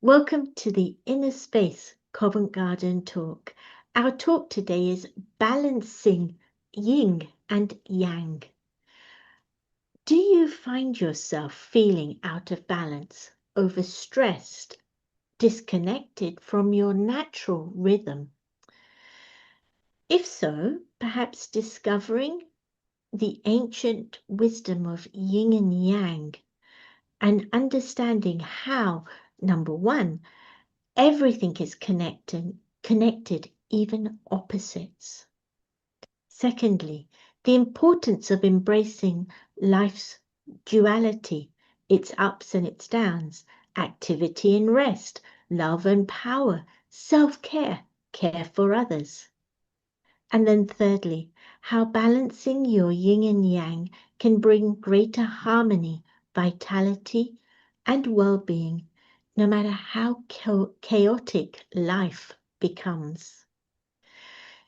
Welcome to the Inner Space Covent Garden talk. Our talk today is balancing yin and yang. Do you find yourself feeling out of balance, overstressed, disconnected from your natural rhythm? If so, perhaps discovering the ancient wisdom of yin and yang and understanding how, number one, everything is connected, even opposites. Secondly, the importance of embracing life's duality, its ups and its downs, activity and rest, love and power, self-care, care for others. And then thirdly, how balancing your yin and yang can bring greater harmony, vitality, and well-being, no matter how chaotic life becomes.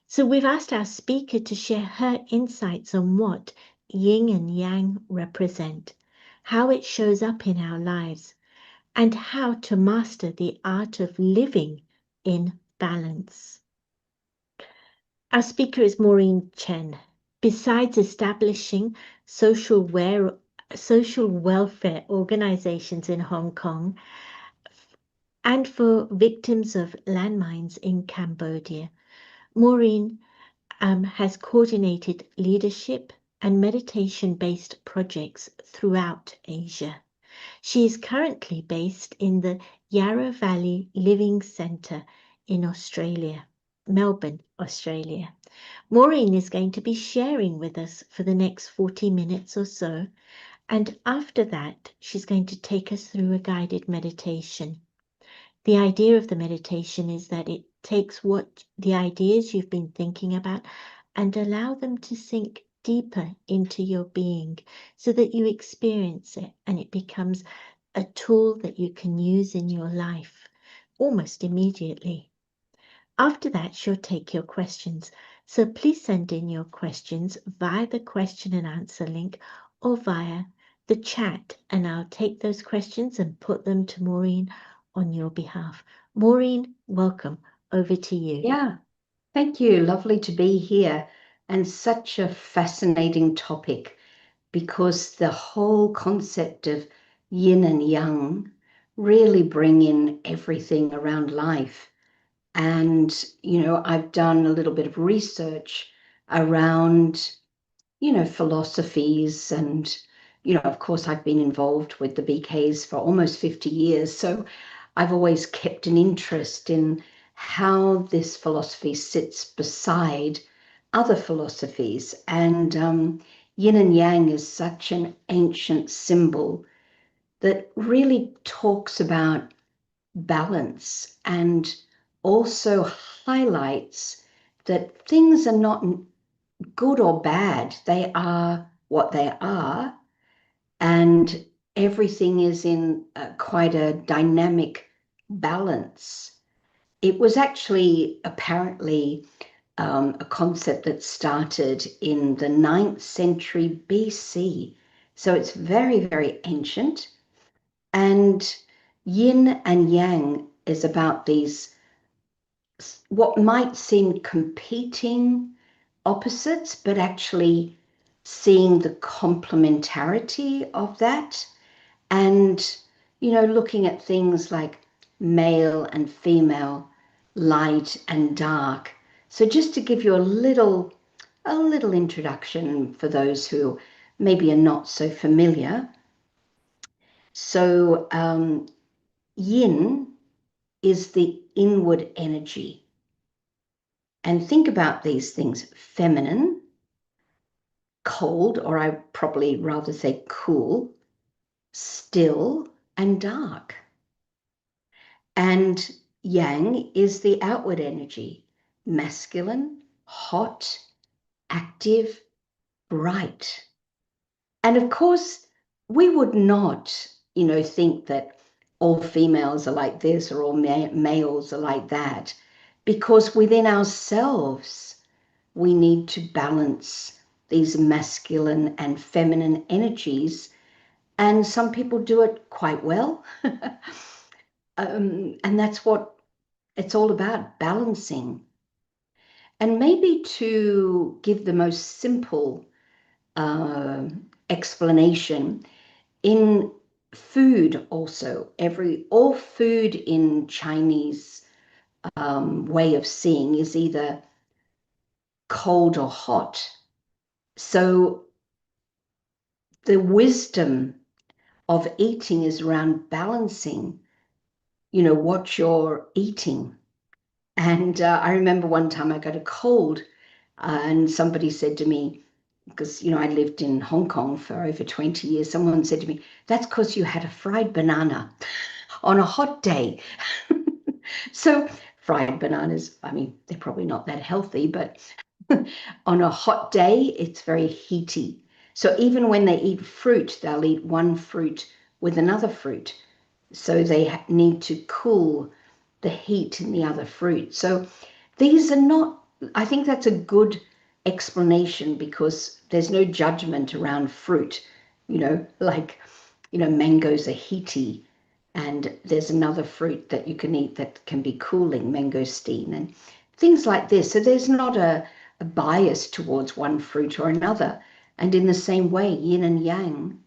So we've asked our speaker to share her insights on what yin and yang represent, how it shows up in our lives, and how to master the art of living in balance. Our speaker is Maureen Chen. Besides establishing social welfare organizations in Hong Kong and for victims of landmines in Cambodia, Maureen has coordinated leadership and meditation-based projects throughout Asia. She is currently based in the Yarra Valley Living Centre in Australia, Melbourne, Australia. Maureen is going to be sharing with us for the next 40 minutes or so, and after that, she's going to take us through a guided meditation. The idea of the meditation is that it takes what the ideas you've been thinking about and allow them to sink deeper into your being so that you experience it and it becomes a tool that you can use in your life almost immediately. After that, she'll take your questions. So please send in your questions via the question and answer link or via the chat, and I'll take those questions and put them to Maureen on your behalf. Maureen, welcome. Over to you. Yeah, thank you. Lovely to be here, and such a fascinating topic because the whole concept of yin and yang really bring in everything around life. And, I've done a little bit of research around, philosophies and, of course, I've been involved with the BKs for almost 50 years. So I've always kept an interest in how this philosophy sits beside other philosophies. And yin and yang is such an ancient symbol that really talks about balance and also highlights that things are not good or bad. They are what they are, and everything is in quite a dynamic balance. It was actually apparently a concept that started in the 9th century BC. So it's very, very ancient. And yin and yang is about these, what might seem competing opposites, but actually seeing the complementarity of that and, looking at things like male and female, light and dark. So just to give you a little introduction for those who maybe are not so familiar. So yin is the inward energy. And think about these things: feminine, cold, or I probably rather say cool, still, and dark. And yang is the outward energy: masculine, hot, active, bright. And of course, we would not, think that all females are like this or all males are like that, because within ourselves, we need to balance these masculine and feminine energies. And some people do it quite well. And that's what it's all about, balancing. And maybe to give the most simple explanation, in food also, all food in Chinese way of seeing is either cold or hot. So the wisdom of eating is around balancing, what you're eating. And I remember one time I got a cold, and somebody said to me, because, I lived in Hong Kong for over 20 years, someone said to me, that's because you had a fried banana on a hot day. So fried bananas, I mean, they're probably not that healthy, but on a hot day, it's very heaty. So even when they eat fruit, they'll eat one fruit with another fruit. So they need to cool the heat in the other fruit. So these are not, I think that's a good explanation, because there's no judgment around fruit, like, mangoes are heaty, and there's another fruit that you can eat that can be cooling, mangosteen, and things like this. So there's not a bias towards one fruit or another. And in the same way, yin and yang,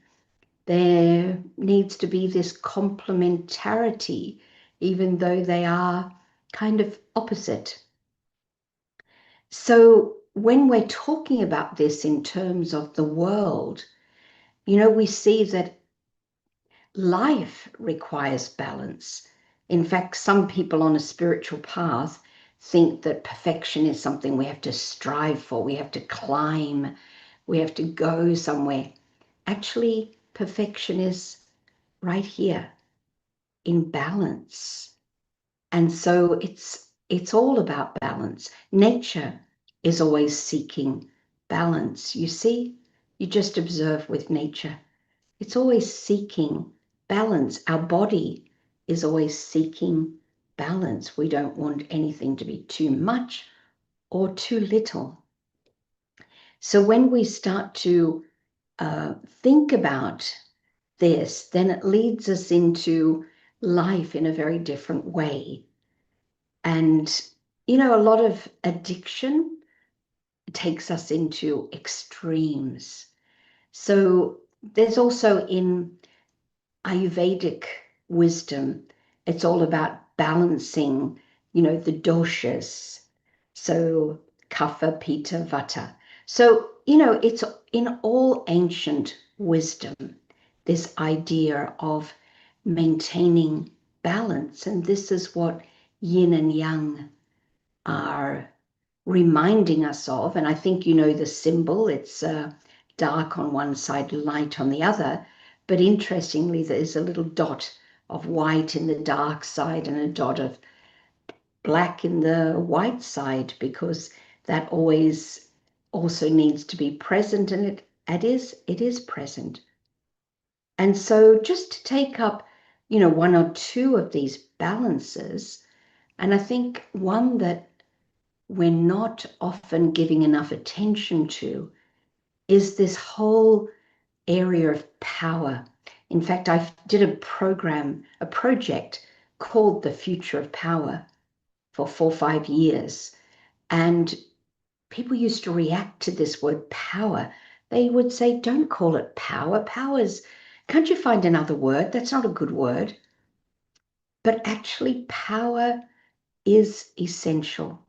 there needs to be this complementarity, even though they are kind of opposite. So when we're talking about this in terms of the world, we see that life requires balance. In fact, some people on a spiritual path think that perfection is something we have to strive for, we have to climb, we have to go somewhere. Actually, perfection is right here in balance. And so it's all about balance. Nature is always seeking balance. You see, you just observe with nature. It's always seeking balance. Our body is always seeking balance. We don't want anything to be too much or too little. So when we start to think about this, then it leads us into life in a very different way. And, a lot of addiction takes us into extremes. So there's also in Ayurvedic wisdom, it's all about balancing, the doshas. So kapha, pitta, vata. So, it's in all ancient wisdom, this idea of maintaining balance. And this is what yin and yang are reminding us of. And I think the symbol, it's dark on one side, light on the other. But interestingly, there's a little dot of white in the dark side and a dot of black in the white side, because that always also needs to be present, and it is present. And so just to take up, one or two of these balances, and I think one that we're not often giving enough attention to is this whole area of power. In fact, I did a project called The Future of Power for 4 or 5 years. And people used to react to this word power. They would say, don't call it power. Can't you find another word? That's not a good word. But actually, power is essential.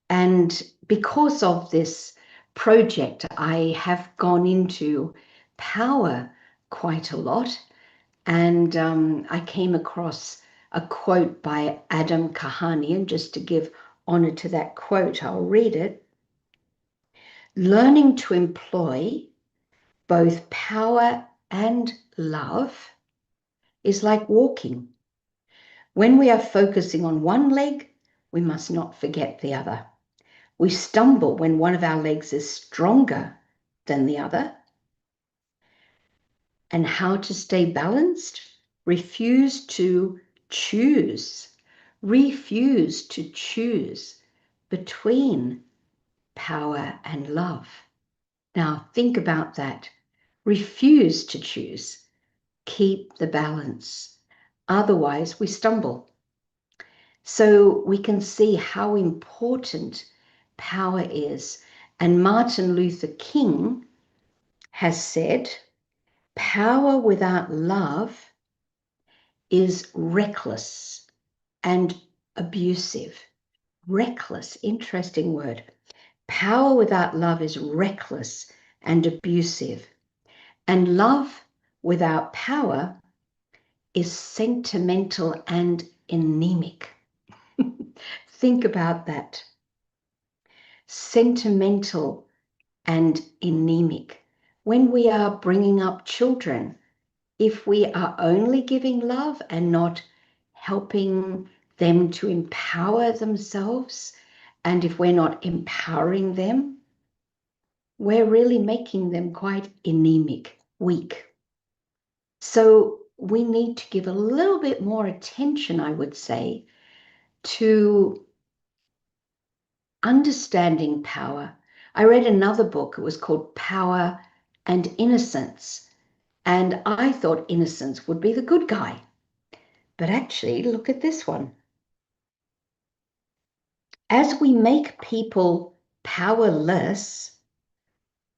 And because of this project, I have gone into power quite a lot. And I came across a quote by Adam Kahani, and just to give honor to that quote, I'll read it. Learning to employ both power and love is like walking. When we are focusing on one leg, we must not forget the other. We stumble when one of our legs is stronger than the other. And how to stay balanced? Refuse to choose. Refuse to choose between power and love. Now, think about that. Refuse to choose. Keep the balance. Otherwise, we stumble. So we can see how important power is. And Martin Luther King has said, power without love is reckless and abusive. Reckless, interesting word. Power without love is reckless and abusive. And love without power is sentimental and anemic. Think about that. Sentimental and anemic. When we are bringing up children, if we are only giving love and not helping them to empower themselves, and if we're not empowering them, we're really making them quite anemic, weak. So we need to give a little bit more attention, I would say, to understanding power. I read another book, it was called Power and Innocence, and I thought innocence would be the good guy. But actually, look at this one. As we make people powerless,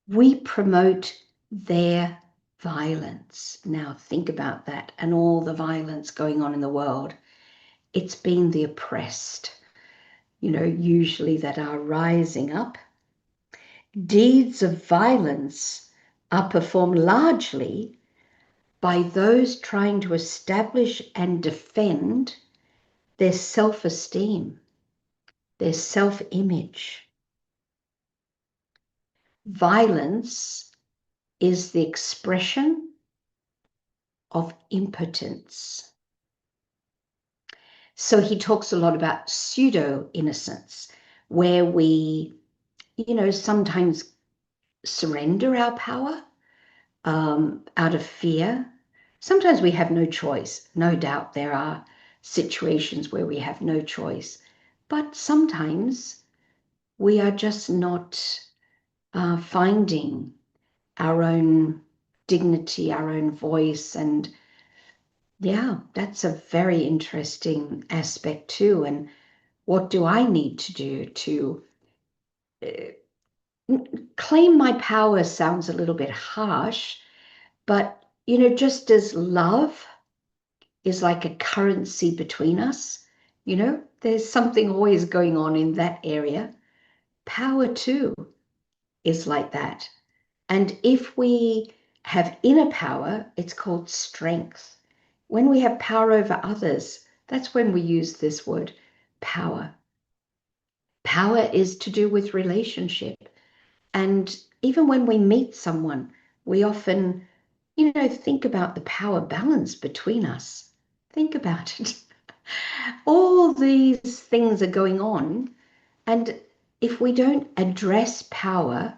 we promote their violence. Now, think about that and all the violence going on in the world. It's been the oppressed, usually that are rising up. Deeds of violence are performed largely by those trying to establish and defend their self-esteem, their self-image. Violence is the expression of impotence. So he talks a lot about pseudo-innocence, where we, sometimes surrender our power out of fear. Sometimes we have no choice. No doubt there are situations where we have no choice. But sometimes we are just not finding our own dignity, our own voice. And yeah, that's a very interesting aspect too. And what do I need to do to claim my power? Sounds a little bit harsh, but just as love is like a currency between us, there's something always going on in that area. Power too is like that. And if we have inner power, it's called strength. When we have power over others, that's when we use this word power. Power is to do with relationship. And even when we meet someone, we often, think about the power balance between us. Think about it. All these things are going on. And if we don't address power,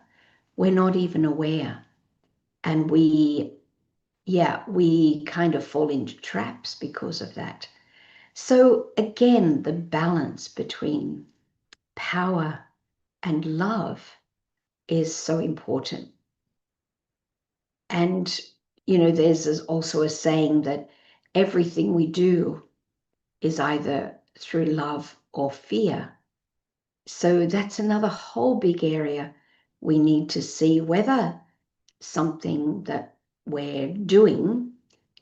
we're not even aware. And we kind of fall into traps because of that. So again, the balance between power and love is so important. And, there's also a saying that everything we do is either through love or fear. So that's another whole big area. We need to see whether something that we're doing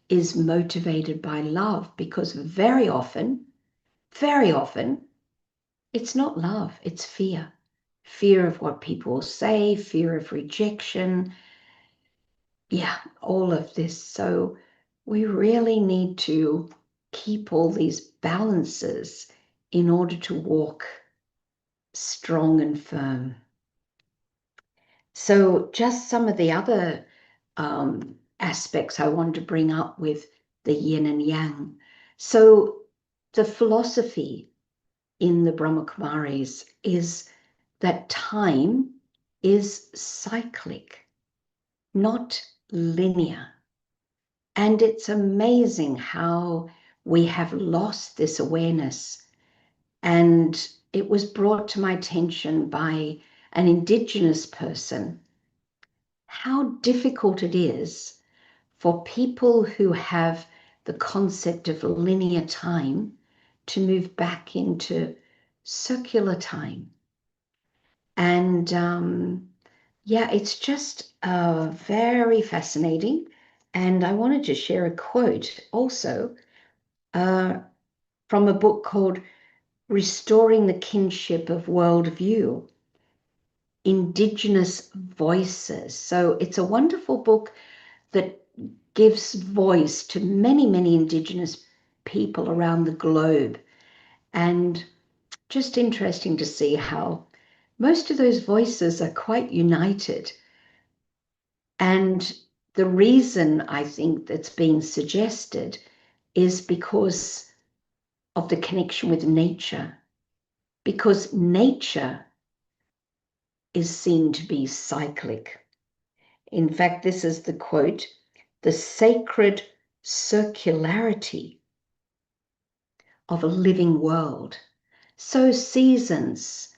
is motivated by love, because very often, it's not love, it's fear. Fear of what people will say, fear of rejection. Yeah, all of this. So we really need to keep all these balances in order to walk strong and firm. So just some of the other aspects I want to bring up with the yin and yang. So the philosophy in the Brahma Kumaris is that time is cyclic, not linear. And it's amazing how we have lost this awareness. And it was brought to my attention by an Indigenous person how difficult it is for people who have the concept of linear time to move back into circular time. And yeah, it's just very fascinating. And I wanted to share a quote also from a book called Restoring the Kinship of Worldview, Indigenous Voices. So it's a wonderful book that gives voice to many, many Indigenous people around the globe. And just interesting to see how most of those voices are quite united. And the reason I think that's being suggested is because of the connection with nature, because nature is seen to be cyclic. In fact, this is the quote, the sacred circularity of a living world. So seasons,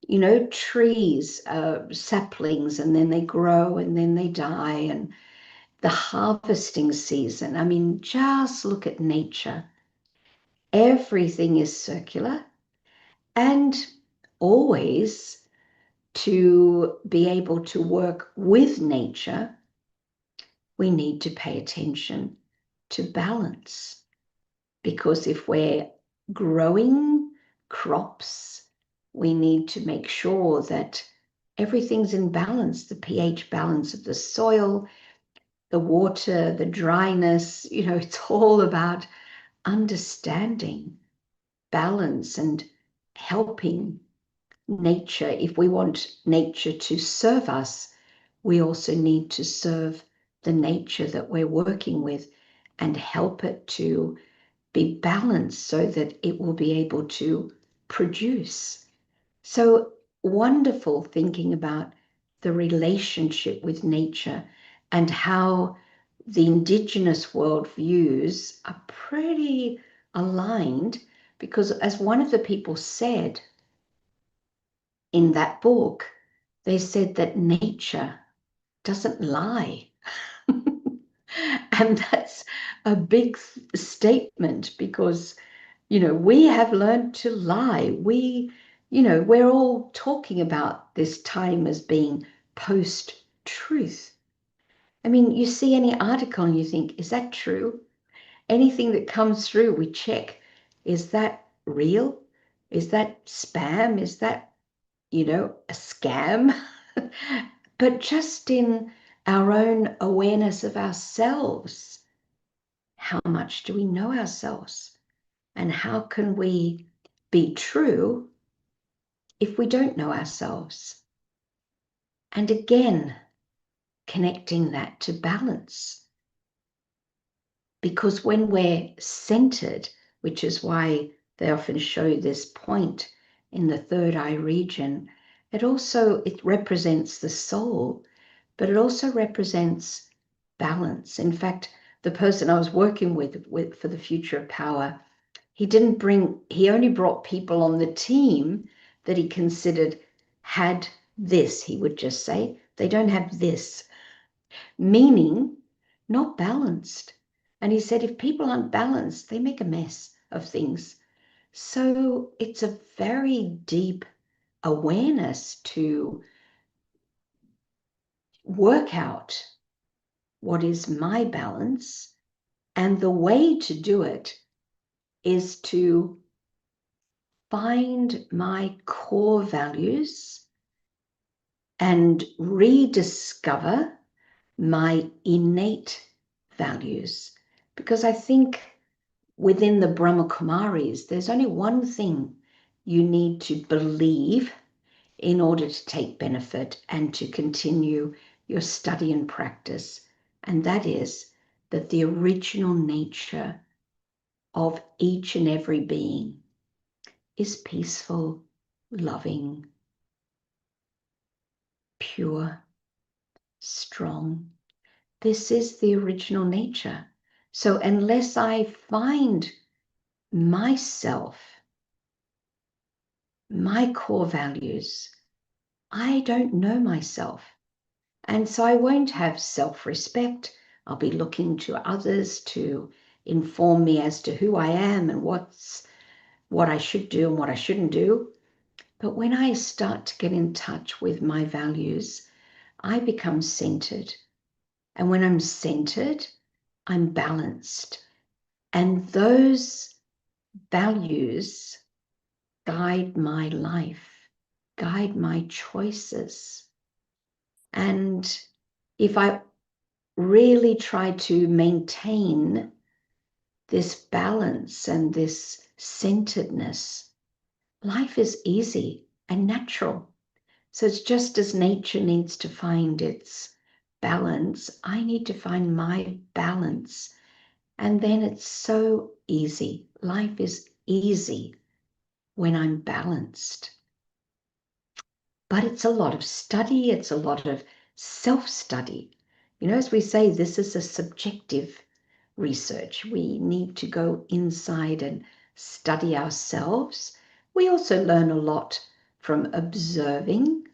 you know, trees, saplings, and then they grow and then they die, and the harvesting season. I mean, just look at nature. Everything is circular, and always to be able to work with nature, we need to pay attention to balance. Because if we're growing crops, we need to make sure that everything's in balance, the pH balance of the soil, the water, the dryness, you know, it's all about understanding balance and helping nature. If we want nature to serve us, we also need to serve the nature that we're working with and help it to be balanced so that it will be able to produce. So wonderful thinking about the relationship with nature and how the Indigenous worldviews are pretty aligned, because as one of the people said in that book, they said that nature doesn't lie. And that's a big statement, because, you know, we have learned to lie. We're all talking about this time as being post-truth. I mean, you see any article and you think, is that true? Anything that comes through, we check, is that real? Is that spam? Is that, a scam? But just in our own awareness of ourselves, how much do we know ourselves? And how can we be true if we don't know ourselves? And again, connecting that to balance. Because when we're centered, which is why they often show this point in the third eye region, it represents the soul, but it also represents balance. In fact, the person I was working with for the Future of Power, he only brought people on the team that he considered had this. He would just say, they don't have this, meaning not balanced. And he said, if people aren't balanced, they make a mess of things. So it's a very deep awareness to work out what is my balance. And the way to do it is to find my core values and rediscover my innate values. Because I think within the Brahma Kumaris, there's only one thing you need to believe in order to take benefit and to continue your study and practice. And that is that the original nature of each and every being is peaceful, loving, pure, strong. This is the original nature. So unless I find myself, my core values, I don't know myself. And so I won't have self-respect. I'll be looking to others to inform me as to who I am and what I should do and what I shouldn't do. But when I start to get in touch with my values, I become centered. And when I'm centered, I'm balanced. And those values guide my life, guide my choices. And if I really try to maintain this balance and this centeredness, life is easy and natural. So it's just as nature needs to find its balance, I need to find my balance. And then it's so easy. Life is easy when I'm balanced. But it's a lot of study, it's a lot of self-study. You know, as we say, this is a subjective research. We need to go inside and study ourselves. We also learn a lot from observing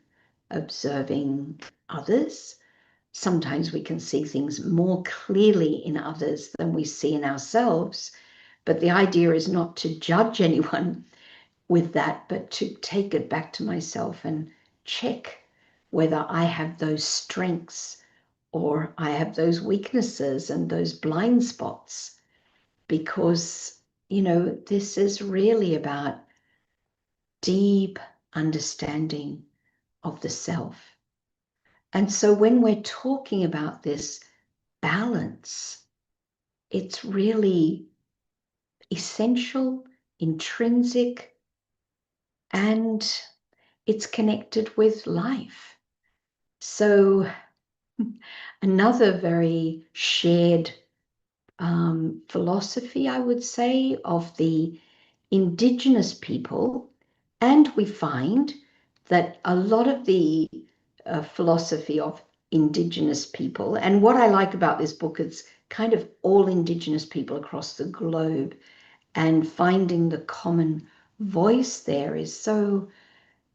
others. Sometimes we can see things more clearly in others than we see in ourselves. But the idea is not to judge anyone with that, but to take it back to myself and check whether I have those strengths or I have those weaknesses and those blind spots. Because, you know, this is really about deep understanding of the self. And so when we're talking about this balance, it's really essential, intrinsic, and it's connected with life. So another very shared philosophy, I would say, of the Indigenous people, and we find that a lot of the philosophy of Indigenous people, and what I like about this book, it's kind of all Indigenous people across the globe, and finding the common voice there is so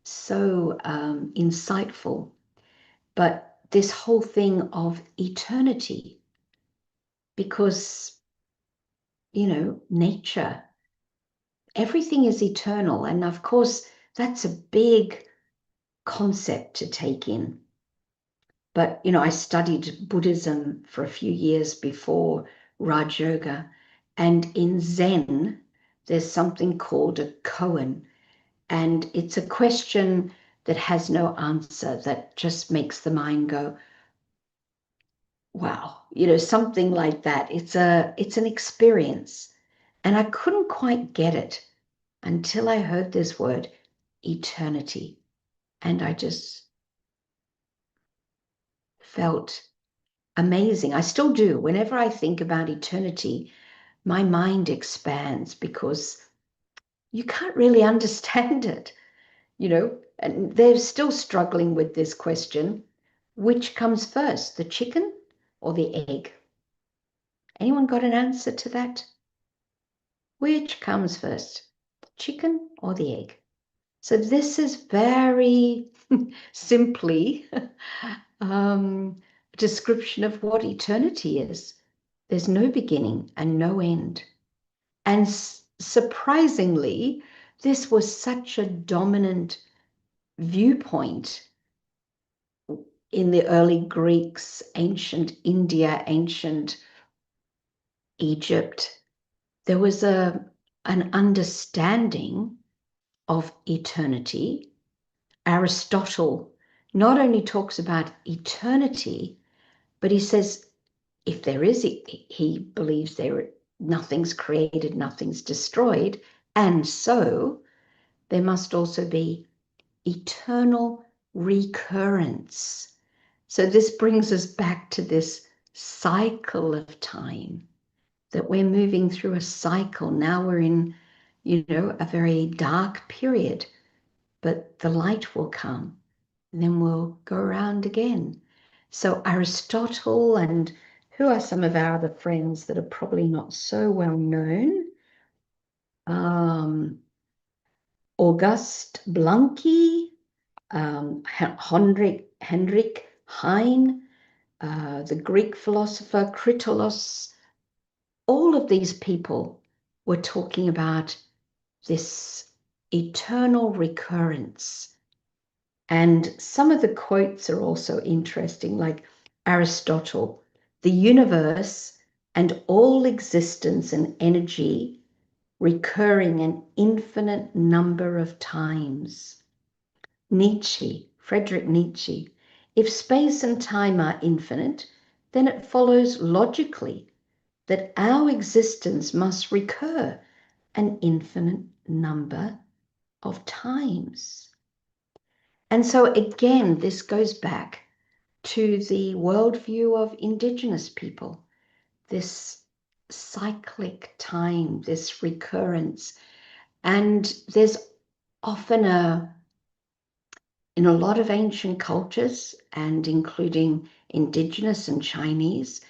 insightful. But this whole thing of eternity, because, you know, nature, everything is eternal. And of course, that's a big concept to take in. But, you know, I studied Buddhism for a few years before Raj Yoga. And in Zen, there's something called a koan. And it's a question that has no answer, that just makes the mind go, wow, you know, something like that. It's an experience. And I couldn't quite get it until I heard this word, eternity. And I just felt amazing. I still do. Whenever I think about eternity, my mind expands because you can't really understand it, you know, and they're still struggling with this question. Which comes first, the chicken or the egg? Anyone got an answer to that? Which comes first, the chicken or the egg? So this is very simply a description of what eternity is. There's no beginning and no end. And surprisingly, this was such a dominant viewpoint in the early Greeks, ancient India, ancient Egypt. There was an understanding of eternity. Aristotle not only talks about eternity, but he says if there is, he believes nothing's created, nothing's destroyed, and so there must also be eternal recurrence. So this brings us back to this cycle of time, that we're moving through a cycle. Now we're in, you know, a very dark period, but the light will come and then we'll go around again. So Aristotle, and who are some of our other friends that are probably not so well known? August Blanqui, Hendrik Heine, the Greek philosopher Critolus, all of these people were talking about this eternal recurrence. And some of the quotes are also interesting, like Aristotle, the universe and all existence and energy recurring an infinite number of times. Nietzsche, Friedrich Nietzsche, if space and time are infinite, then it follows logically that our existence must recur an infinite number of times. And so again, this goes back to the worldview of Indigenous people, this cyclic time, this recurrence. And there's often in a lot of ancient cultures, and including Indigenous and Chinese,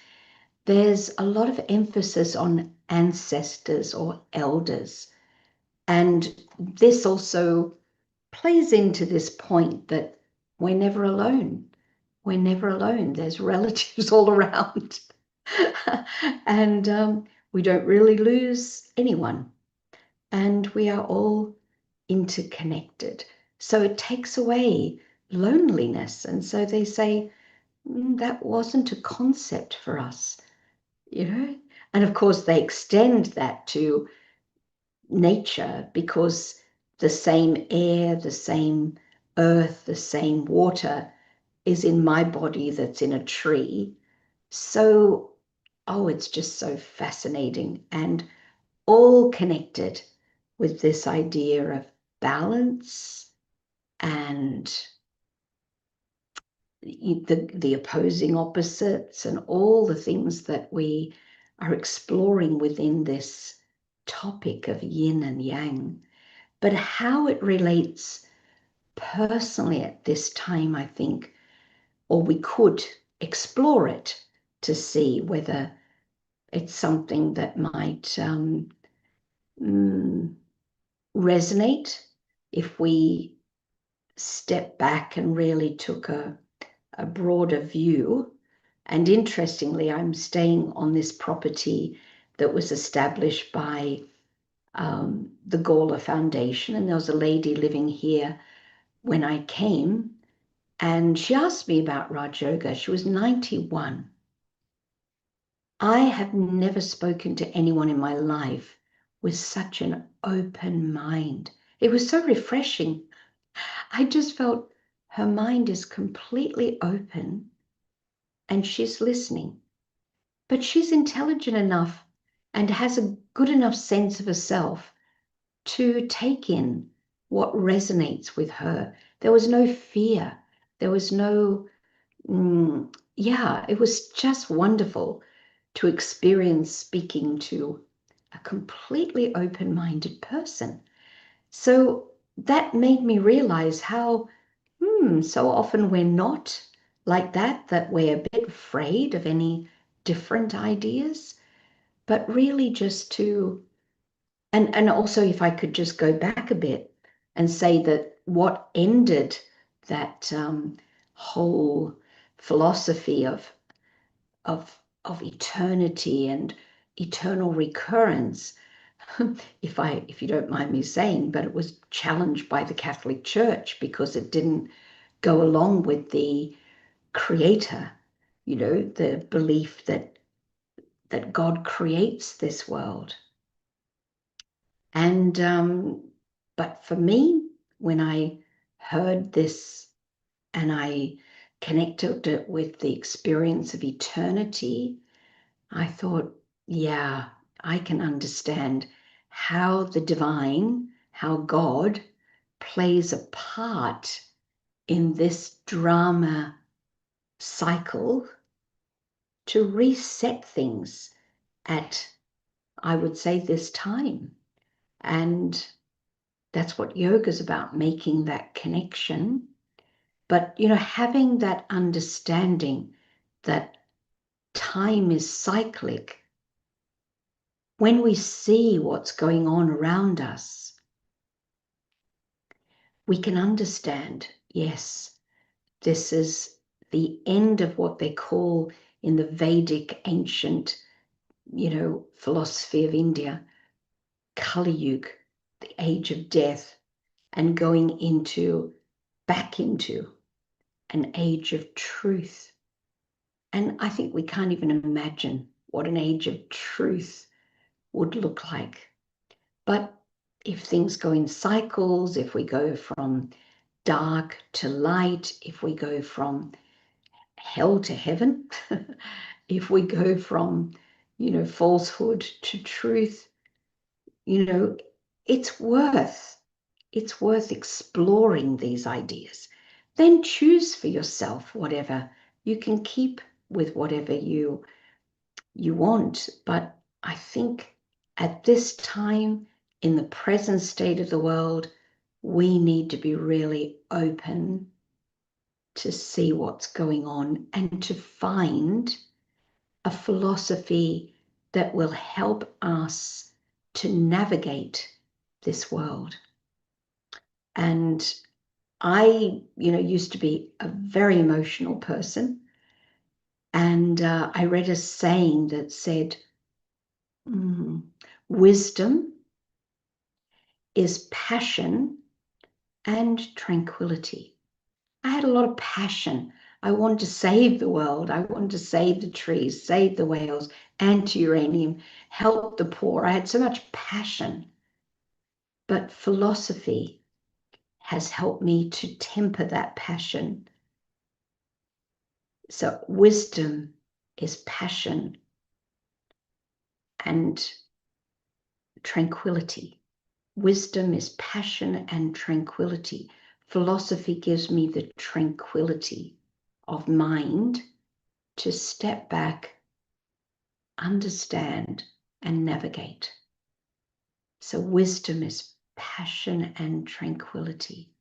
there's a lot of emphasis on ancestors or elders. And this also plays into this point that we're never alone. We're never alone. There's relatives all around. And we don't really lose anyone. And we are all interconnected. So it takes away loneliness. And so they say, that wasn't a concept for us, you know? And of course, they extend that to nature because the same air, the same earth, the same water is in my body that's in a tree. So, oh, it's just so fascinating and all connected with this idea of balance and the opposing opposites and all the things that we are exploring within this topic of yin and yang. But how it relates personally at this time, I think, or we could explore it to see whether it's something that might resonate if we step back and really took a broader view. And interestingly, I'm staying on this property that was established by the Gawler Foundation, and there was a lady living here when I came, and she asked me about Raj Yoga. She was 91. I have never spoken to anyone in my life with such an open mind. It was so refreshing. I just felt her mind is completely open and she's listening. But she's intelligent enough and has a good enough sense of herself to take in what resonates with her. There was no fear. There was no, it was just wonderful to experience speaking to a completely open-minded person. So that made me realize how so often we're not like that, that we're a bit afraid of any different ideas, but really just to, and also if I could just go back a bit and say that what ended that whole philosophy of eternity and eternal recurrence, if you don't mind me saying, but it was challenged by the Catholic Church because it didn't go along with the creator, the belief that God creates this world. And but for me, when I heard this and I connected it with the experience of eternity, I thought, yeah, I can understand how the divine, how God plays a part in this drama cycle to reset things at, I would say, this time. And that's what yoga is about, making that connection. But, having that understanding that time is cyclic. When we see what's going on around us, we can understand, yes, this is the end of what they call in the Vedic ancient philosophy of India, Kali Yuga, the age of death, and going back into an age of truth. And I think we can't even imagine what an age of truth would look like. But if things go in cycles, if we go from dark to light, if we go from hell to heaven, if we go from, falsehood to truth, it's worth exploring these ideas. Then choose for yourself whatever. You can keep with whatever you want. But I think at this time, in the present state of the world, we need to be really open to see what's going on and to find a philosophy that will help us to navigate this world. And I, used to be a very emotional person. And I read a saying that said, wisdom is passion and tranquility. I had a lot of passion. I wanted to save the world. I wanted to save the trees, save the whales, anti-uranium, help the poor. I had so much passion. But philosophy has helped me to temper that passion. So wisdom is passion and tranquility. Wisdom is passion and tranquility. Philosophy gives me the tranquility of mind to step back, understand, and navigate. So wisdom is passion and tranquility.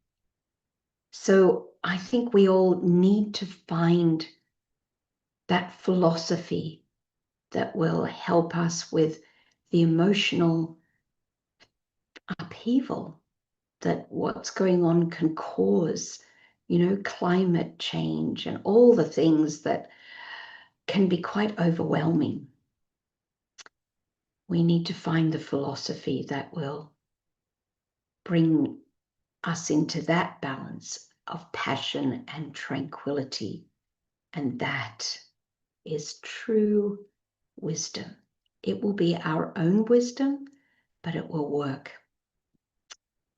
So I think we all need to find that philosophy that will help us with the emotional upheaval that what's going on can cause, climate change and all the things that can be quite overwhelming. We need to find the philosophy that will bring us into that balance of passion and tranquility. And that is true wisdom. It will be our own wisdom, but it will work.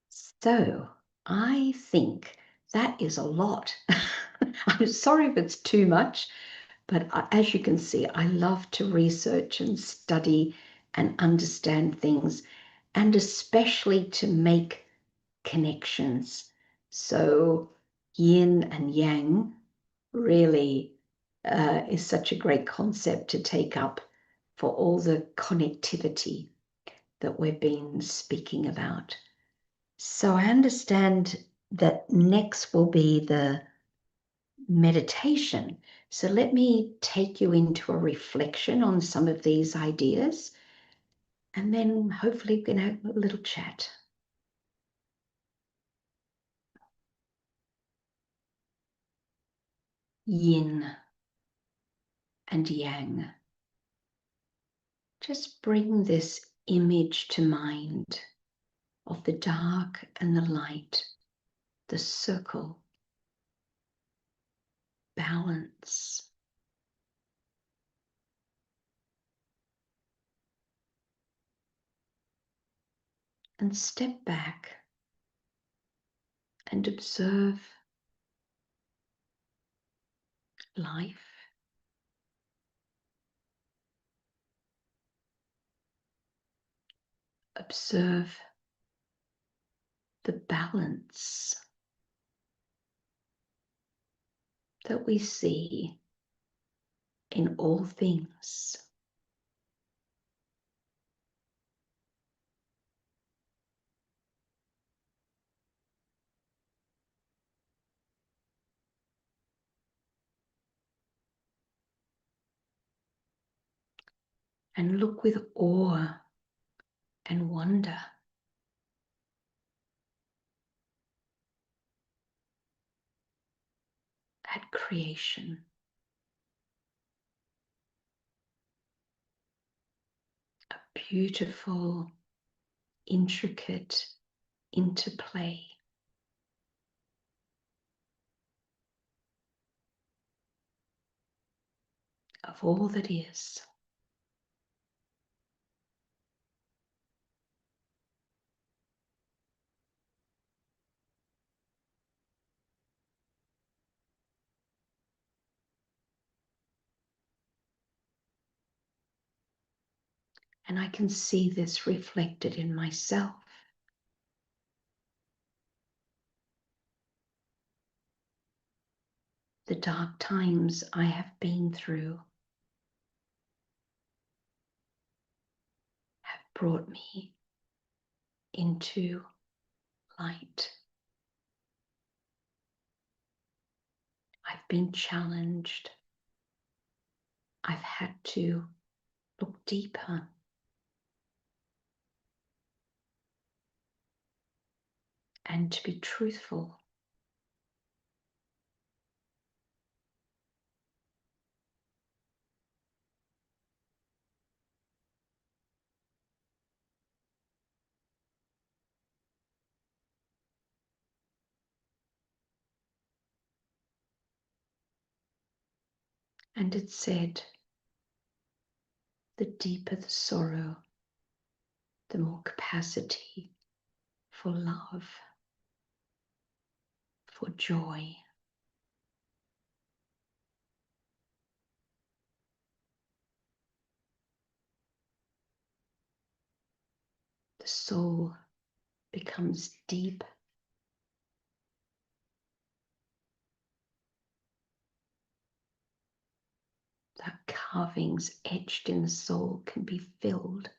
So I think that is a lot. I'm sorry if it's too much, but as you can see, I love to research and study and understand things, and especially to make connections. So yin and yang really is such a great concept to take up for all the connectivity that we've been speaking about. So I understand that next will be the meditation. So let me take you into a reflection on some of these ideas, and then hopefully we can have a little chat. Yin and Yang. Just bring this image to mind of the dark and the light, the circle, balance. And step back and observe life. Observe the balance that we see in all things. And look with awe and wonder at creation. beautiful, intricate interplay of all that is. And I can see this reflected in myself. The dark times I have been through have brought me into light. I've been challenged. I've had to look deeper. And to be truthful. And it said, the deeper the sorrow, the more capacity for love, for joy. The soul becomes deep. The carvings etched in the soul can be filled.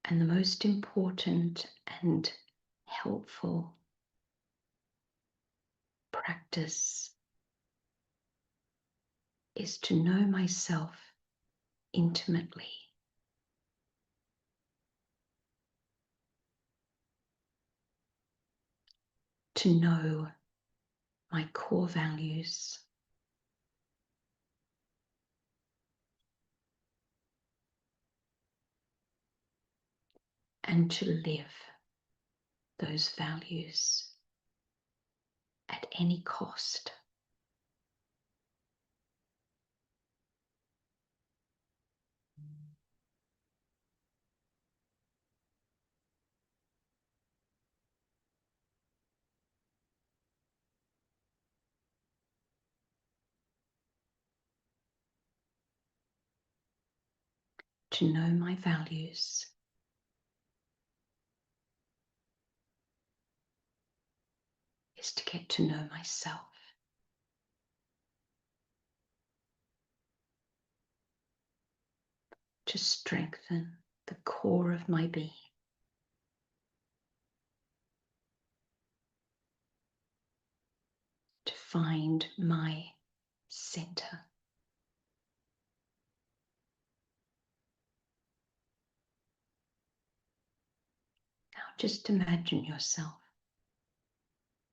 And the most important and helpful practice is to know myself intimately. To know my core values. And to live those values at any cost. To know my values is to get to know myself. To strengthen the core of my being. To find my center. Now just imagine yourself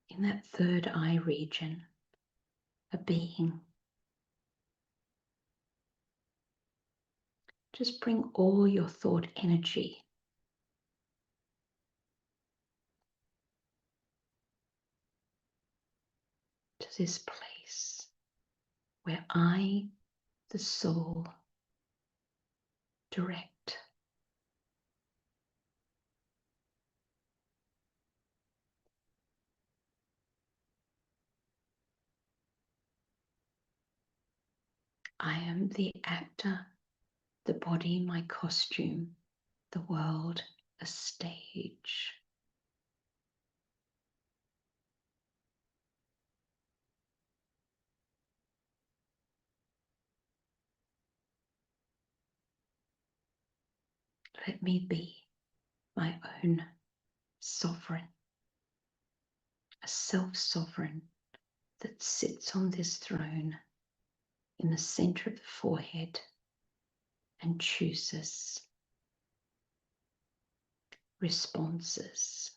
in that third eye region, a being. Just bring all your thought energy to this place where I, the soul, direct. I am the actor, the body, my costume, the world, a stage. Let me be my own sovereign, a self-sovereign that sits on this throne in the center of the forehead and chooses responses.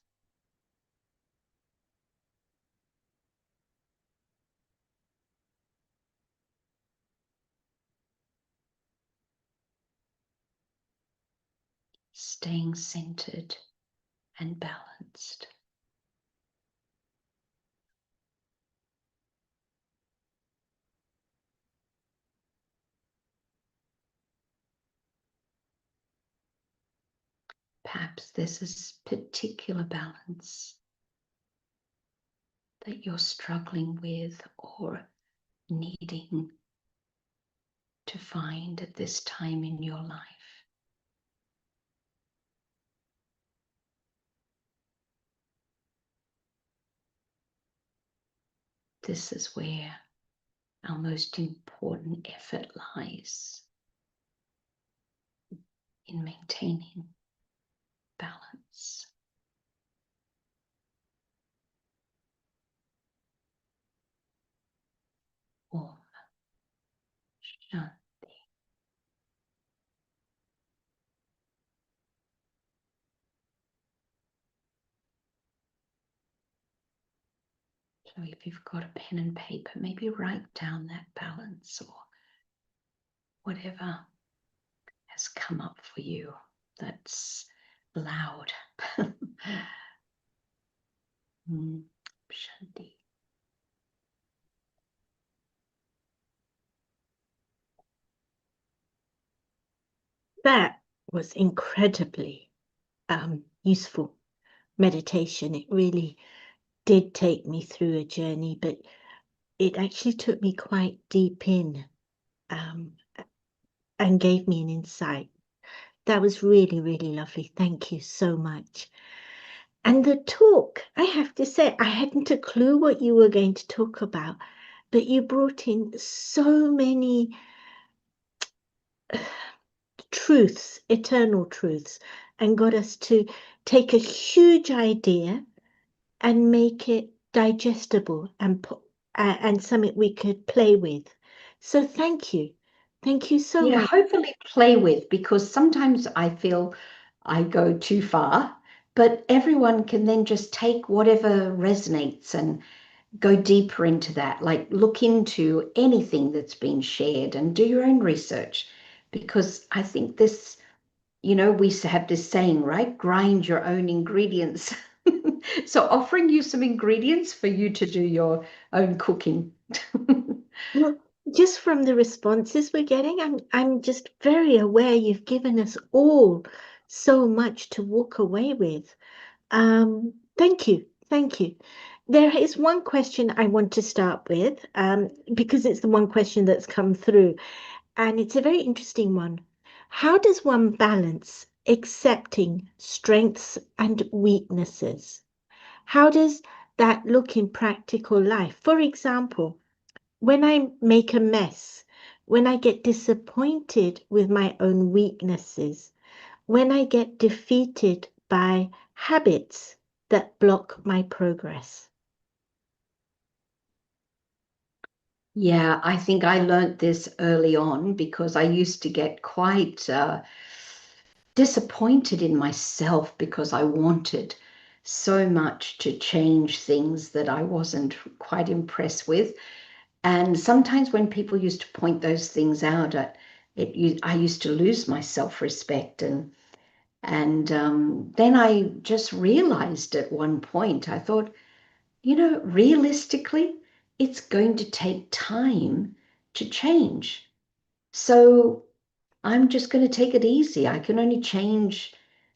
Staying centered and balanced. Perhaps there's this particular balance that you're struggling with or needing to find at this time in your life. This is where our most important effort lies, in maintaining balance. Om Shanti. So if you've got a pen and paper, maybe write down that balance or whatever has come up for you that's loud. Shanti. That was incredibly useful meditation. It really did take me through a journey, but it actually took me quite deep in and gave me an insight. That was really, really lovely. Thank you so much. And the talk, I have to say, I hadn't a clue what you were going to talk about, but you brought in so many truths, eternal truths, and got us to take a huge idea and make it digestible and something we could play with. So thank you. Thank you so Yeah, much. hopefully play with, because sometimes I feel I go too far, but everyone can then just take whatever resonates and go deeper into that, like look into anything that's been shared and do your own research. Because I think this, we have this saying, right? Grind your own ingredients. So offering you some ingredients for you to do your own cooking. Well, just from the responses we're getting, I'm just very aware you've given us all so much to walk away with. Thank you. Thank you. There is one question I want to start with, because it's the one question that's come through, and it's a very interesting one. How does one balance accepting strengths and weaknesses? How does that look in practical life? For example, when I make a mess, when I get disappointed with my own weaknesses, when I get defeated by habits that block my progress. Yeah, I think I learned this early on because I used to get quite disappointed in myself because I wanted so much to change things that I wasn't quite impressed with. And sometimes when people used to point those things out, I used to lose my self-respect. And then I just realized at one point, I thought, realistically, it's going to take time to change. So I'm just going to take it easy. I can only change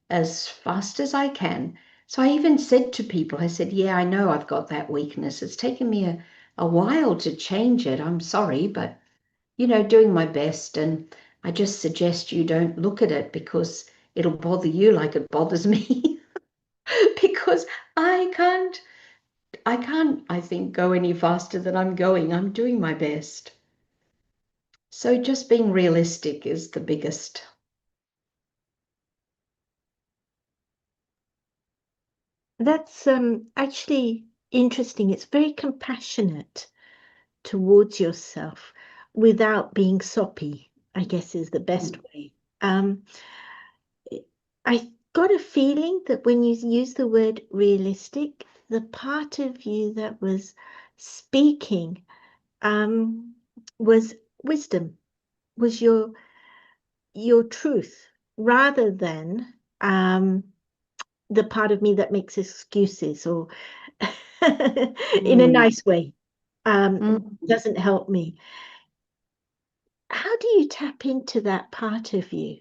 as fast as I can. So I even said to people, I said, yeah, I know I've got that weakness. It's taken me a while to change it. I'm sorry, but, doing my best. And I just suggest you don't look at it because it'll bother you like it bothers me. Because I can't I think, go any faster than I'm going. I'm doing my best. So just being realistic is the biggest. That's actually interesting. It's very compassionate towards yourself without being soppy, I guess is the best way. Um, I got got a feeling that when you use the word realistic, the part of you that was speaking was wisdom, was your truth, rather than the part of me that makes excuses or in a Mm. nice way Mm. doesn't help me. How do you tap into that part of you?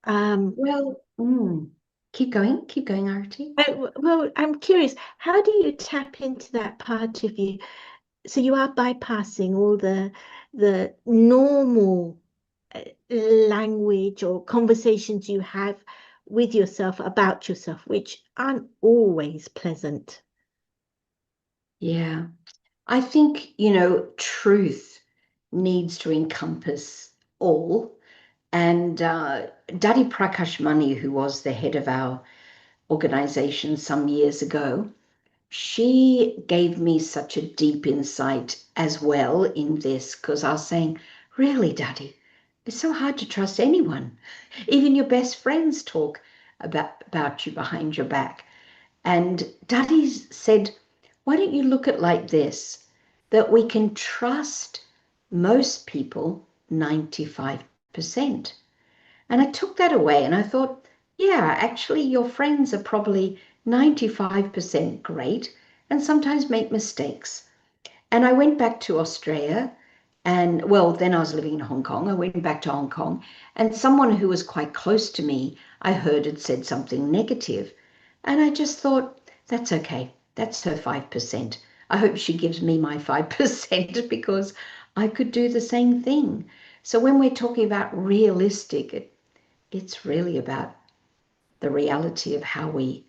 Um, Well, keep going, Artie. well, I'm curious, how do you tap into that part of you? So you are bypassing all the normal language or conversations you have with yourself about yourself, which aren't always pleasant. Yeah. I think, truth needs to encompass all. And Daddy Prakash Mani, who was the head of our organization some years ago, she gave me such a deep insight as well in this, because I was saying, really, Daddy, it's so hard to trust anyone. Even your best friends talk about you behind your back. And Daddy said, why don't you look at it like this, that we can trust most people 95%. And I took that away and I thought, yeah, actually, your friends are probably 95% great and sometimes make mistakes. And I went back to Australia and, well, then I was living in Hong Kong. I went back to Hong Kong and someone who was quite close to me, I heard had said something negative. And I just thought, that's okay. That's her 5%. I hope she gives me my 5% because I could do the same thing. So when we're talking about realistic, it's really about the reality of how we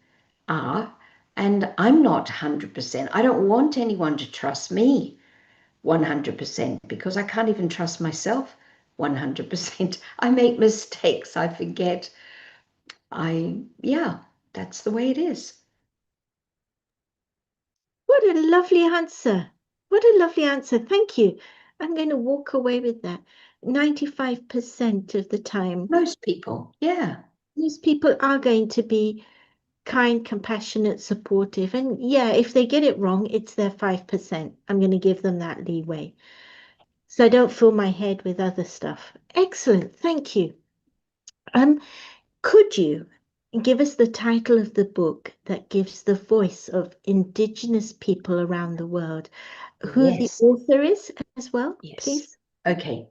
are. And I'm not 100%. I don't want anyone to trust me 100% because I can't even trust myself 100%. I make mistakes. I forget. Yeah, that's the way it is. What a lovely answer. What a lovely answer. Thank you. I'm going to walk away with that. 95% of the time, Most people, yeah. these people are going to be kind, compassionate, supportive. And yeah, if they get it wrong, it's their 5%. I'm going to give them that leeway. So I don't fill my head with other stuff. Excellent. Thank you. Um, could you give us the title of the book that gives the voice of Indigenous people around the world? Who the Yes, author is as well, yes. please? Okay,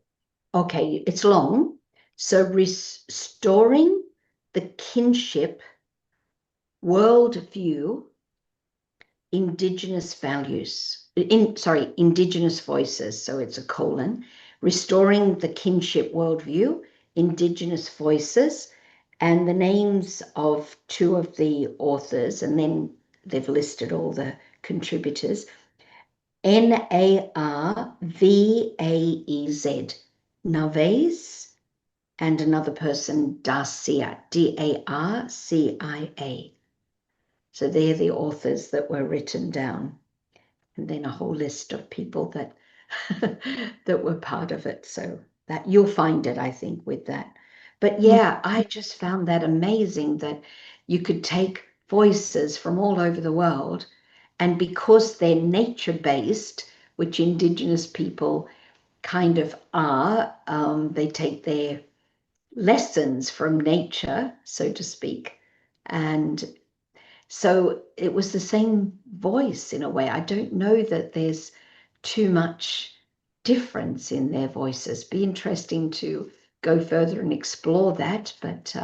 okay, it's long. So restoring the kinship worldview, Indigenous values, Indigenous voices. So it's a colon, restoring the kinship worldview, Indigenous voices, and the names of two of the authors, and then they've listed all the contributors. Narvaez, Narvaez, and another person, Darcia, Darcia. So they're the authors that were written down, and then a whole list of people that that were part of it. So that you'll find it, I think, with that. But Mm. yeah, I just found that amazing that you could take voices from all over the world, and because they're nature based, which Indigenous people kind of are, they take their lessons from nature, so to speak, and so it was the same voice in a way. I don't know that there's too much difference in their voices. Be interesting to go further and explore that. But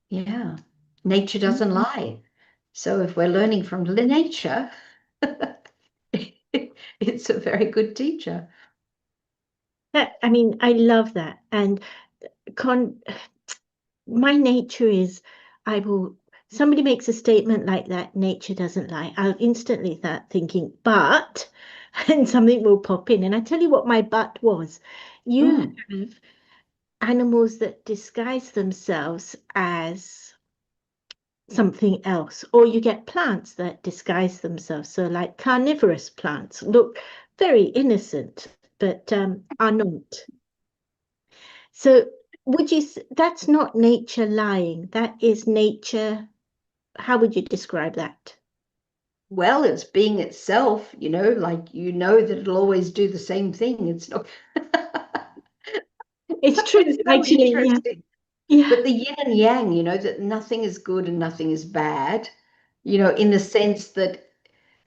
yeah, nature doesn't lie. So if we're learning from nature, it's a very good teacher. I mean, I love that. And con my nature is, I will, somebody makes a statement like that, nature doesn't lie. I'll instantly start thinking, but, and something will pop in. And I tell you what my but was. You Mm. have animals that disguise themselves as something else, or you get plants that disguise themselves. So, like carnivorous plants look very innocent, but are not. So, Would you, that's not nature lying, that is nature. How would you describe that? Well, it's being itself, like that it'll always do the same thing. It's not, It's true, it's so actually. Yeah. interesting. Yeah. But the yin and yang, that nothing is good and nothing is bad, in the sense that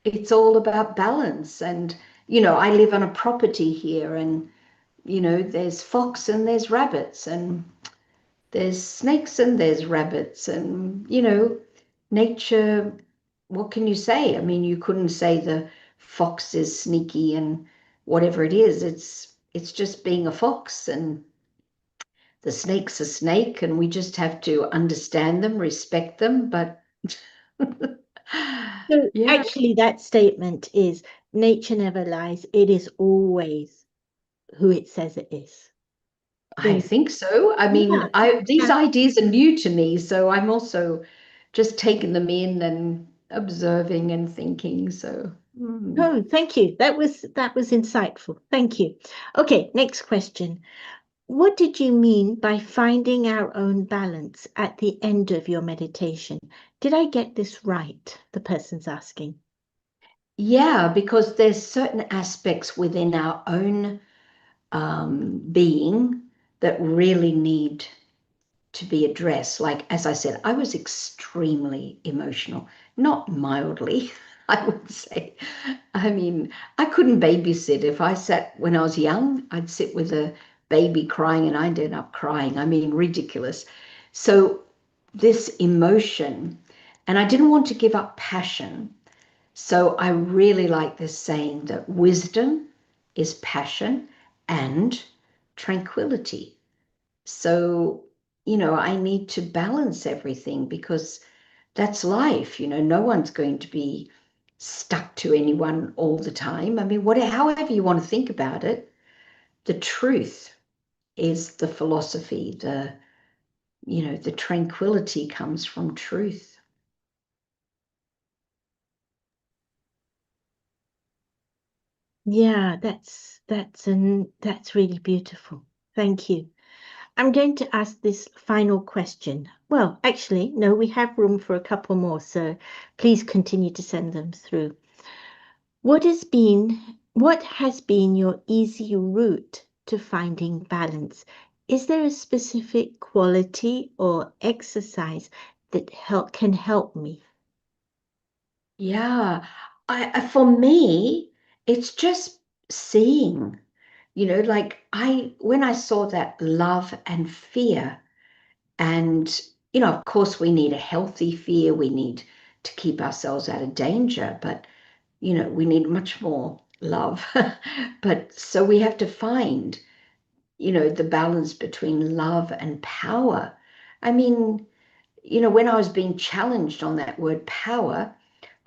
it's all about balance. And, I live on a property here, and, there's fox and there's rabbits, and there's snakes and there's rabbits, and, nature, what can you say? I mean, you couldn't say the fox is sneaky and whatever it is. It's just being a fox, and the snake's a snake, and we just have to understand them, respect them. But So yeah, actually, that statement is nature never lies. It is always who it says it is. I In think so. I mean, yeah, these yeah. ideas are new to me, so I'm also just taking them in and observing and thinking. So, Oh, thank you. That was insightful. Thank you. Okay, next question. What did you mean by finding our own balance at the end of your meditation? Did I get this right? The person's asking. yeah, because there's certain aspects within our own being that really need to be addressed. Like, as I said, I was extremely emotional, not mildly, I would say. I mean, I couldn't babysit. If I sat when I was young, I'd sit with a baby crying and I'd end up crying. I mean, ridiculous. So, this emotion, and I didn't want to give up passion. So, I really like this saying that wisdom is passion and tranquility. So, I need to balance everything because that's life. No one's going to be stuck to anyone all the time. I mean, however you want to think about it, the truth is the philosophy, the tranquility comes from truth. Yeah, that's really beautiful. Thank you. I'm going to ask this final question. Well, actually, no, we have room for a couple more, so please continue to send them through. What has been your easy route to finding balance? Is there a specific quality or exercise that can help me? Yeah. For me, it's just seeing, like when I saw that love and fear. And, of course, we need a healthy fear. We need to keep ourselves out of danger, but, we need much more love. But so we have to find, the balance between love and power. I mean, when I was being challenged on that word power,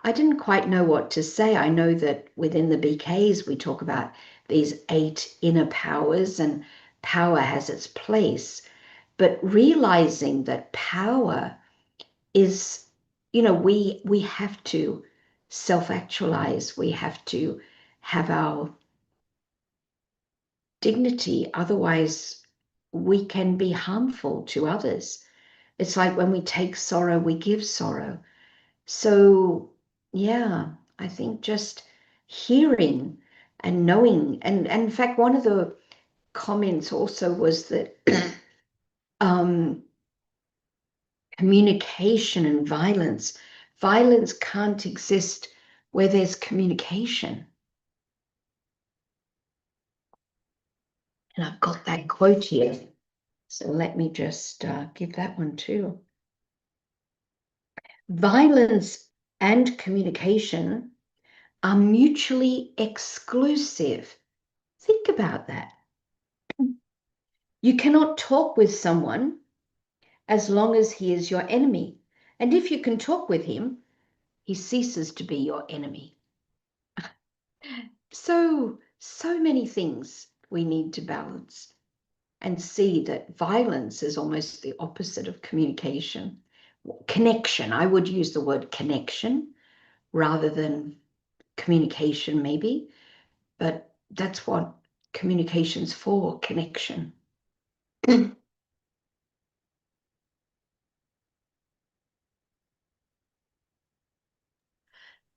I didn't quite know what to say. I know that within the BKs, we talk about these 8 inner powers, and power has its place, but realizing that power is, we have to self-actualize. We have to have our dignity, otherwise we can be harmful to others. It's like when we take sorrow, we give sorrow. So yeah, I think just hearing and knowing, and in fact one of the comments also was that um communication and violence. Violence can't exist where there's communication. And I've got that quote here. So let me just give that one too. Violence and communication are mutually exclusive. Think about that. You cannot talk with someone as long as he is your enemy. And if you can talk with him, he ceases to be your enemy. So many things we need to balance and see that violence is almost the opposite of communication. Connection, I would use the word connection rather than communication, maybe, but that's what communication's for, connection.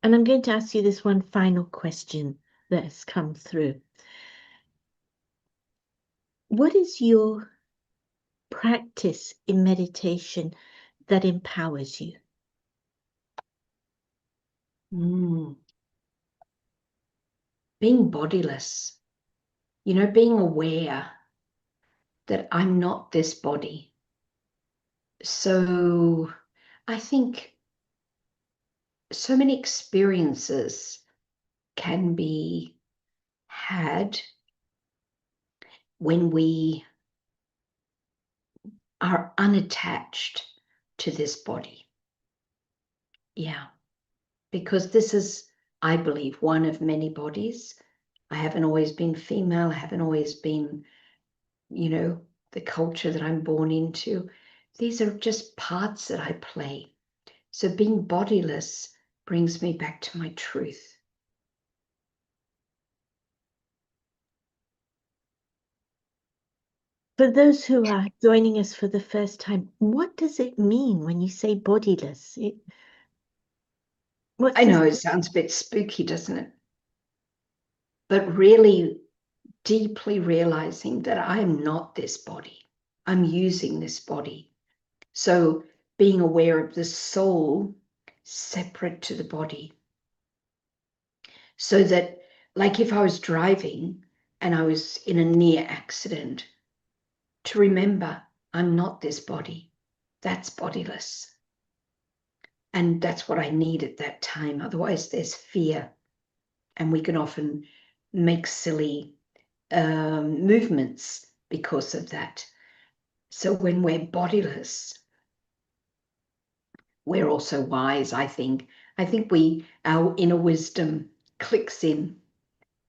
And I'm going to ask you this one final question that has come through. What is your practice in meditation that empowers you? Being bodiless, being aware that I'm not this body. So I think so many experiences can be had when we are unattached to this body. Yeah, because this is, I believe, one of many bodies. I haven't always been female. I haven't always been, the culture that I'm born into. These are just parts that I play. So being bodiless brings me back to my truth. For those who are joining us for the first time, what does it mean when you say bodiless? I know it sounds a bit spooky, doesn't it? But really deeply realizing that I am not this body. I'm using this body. So being aware of the soul separate to the body. So that, like if I was driving and I was in a near accident, to remember I'm not this body. That's bodiless. And that's what I need at that time. Otherwise, there's fear. And we can often make silly movements because of that. So when we're bodiless, we're also wise, I think. I think our inner wisdom clicks in.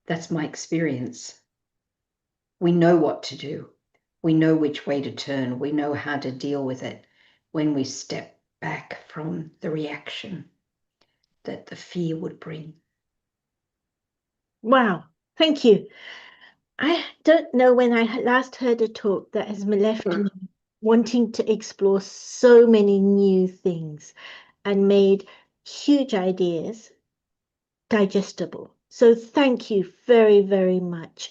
That's my experience. We know what to do. We know which way to turn. We know how to deal with it when we step back from the reaction that the fear would bring. Wow, thank you. I don't know when I last heard a talk that has left me wanting to explore so many new things and made huge ideas digestible. So thank you very, very much.